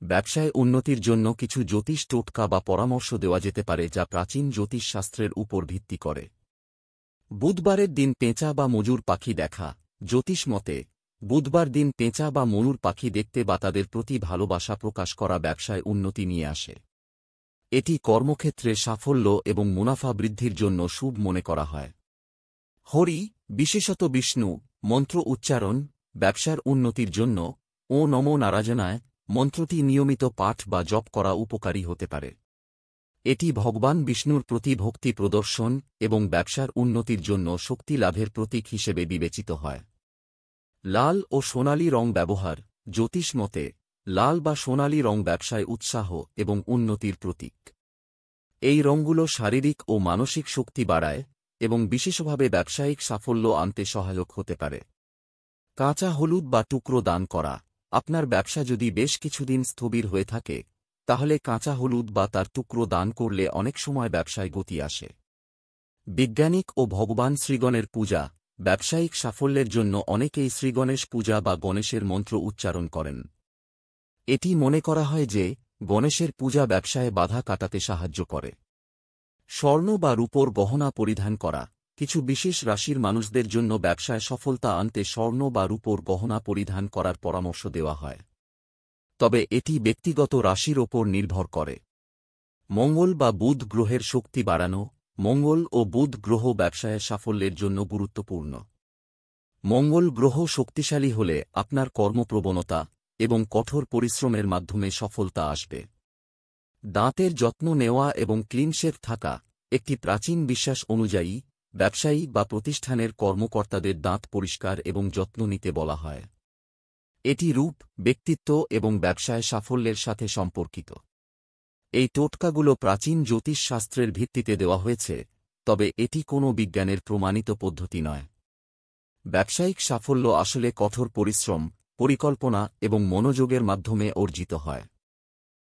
ব্যবসায় উন্নতির জন্য কিছু জ্যোতিষ টোটকা বা পরামর্শ দেওয়া যেতে পারে যা প্রাচীন জ্যোতিষশাস্ত্রের উপর ভিত্তি করে। বুধবারের দিন পেঁচা বা মজুর পাখি দেখা। জ্যোতিষ মতে বুধবার দিন পেঁচা বা ময়ূর পাখি দেখতে বা তাদের প্রতি ভালোবাসা প্রকাশ করা ব্যবসায় উন্নতি নিয়ে আসে। এটি কর্মক্ষেত্রে সাফল্য এবং মুনাফা বৃদ্ধির জন্য শুভ মনে করা হয়। হরি, বিশেষত বিষ্ণু, মন্ত্র উচ্চারণ ব্যবসার উন্নতির জন্য ও নমো নারায়ণায় মন্ত্রটি নিয়মিত পাঠ বা জপ করা উপকারী হতে পারে। এটি ভগবান বিষ্ণুর প্রতি ভক্তি প্রদর্শন এবং ব্যবসার উন্নতির জন্য শক্তি লাভের প্রতীক হিসেবে বিবেচিত হয়। লাল ও সোনালী রং ব্যবহার। জ্যোতিষ মতে লাল বা সোনালী রং ব্যবসায় উৎসাহ এবং উন্নতির প্রতীক। এই রঙগুলো শারীরিক ও মানসিক শক্তি বাড়ায় এবং বিশেষভাবে ব্যবসায়িক সাফল্য আনতে সহায়ক হতে পারে। কাঁচা হলুদ বা টুকরো দান করা। আপনার ব্যবসা যদি বেশ কিছুদিন স্থবির হয়ে থাকে, তাহলে কাঁচা হলুদ বা তার টুকরো দান করলে অনেক সময় ব্যবসায় গতি আসে। বৈজ্ঞানিক ও ভগবান শ্রীগণের পূজা। ব্যবসায়িক সাফল্যের জন্য অনেকেই শ্রীগণেশ পূজা বা গণেশের মন্ত্র উচ্চারণ করেন। এটি মনে করা হয় যে গণেশের পূজা ব্যবসায় বাধা কাটাতে সাহায্য করে। স্বর্ণ বা রূপোর গহনা পরিধান করা। কিছু বিশেষ রাশির মানুষদের জন্য ব্যবসায় সফলতা আনতে স্বর্ণ বা রূপোর গহনা পরিধান করার পরামর্শ দেওয়া হয়, তবে এটি ব্যক্তিগত রাশির ওপর নির্ভর করে। মঙ্গল বা বুধ গ্রহের শক্তি বাড়ানো। মঙ্গল ও বুধ গ্রহ ব্যবসায় সাফল্যের জন্য গুরুত্বপূর্ণ। মঙ্গল গ্রহ শক্তিশালী হলে আপনার কর্মপ্রবণতা এবং কঠোর পরিশ্রমের মাধ্যমে সফলতা আসবে। দাঁতের যত্ন নেওয়া এবং ক্লিন শেভ থাকা। একটি প্রাচীন বিশ্বাস অনুযায়ী ব্যবসায়ী বা প্রতিষ্ঠানের কর্মকর্তাদের দাঁত পরিষ্কার এবং যত্ন নিতে বলা হয়। এটি রূপ, ব্যক্তিত্ব এবং ব্যবসায় সাফল্যের সাথে সম্পর্কিত। এই টোটকাগুলো প্রাচীন জ্যোতিষ শাস্ত্রের ভিত্তিতে দেওয়া হয়েছে, তবে এটি কোনো বিজ্ঞানের প্রমাণিত পদ্ধতি নয়। ব্যবসায়িক সাফল্য আসলে কঠোর পরিশ্রম, পরিকল্পনা এবং মনোযোগের মাধ্যমে অর্জিত হয়।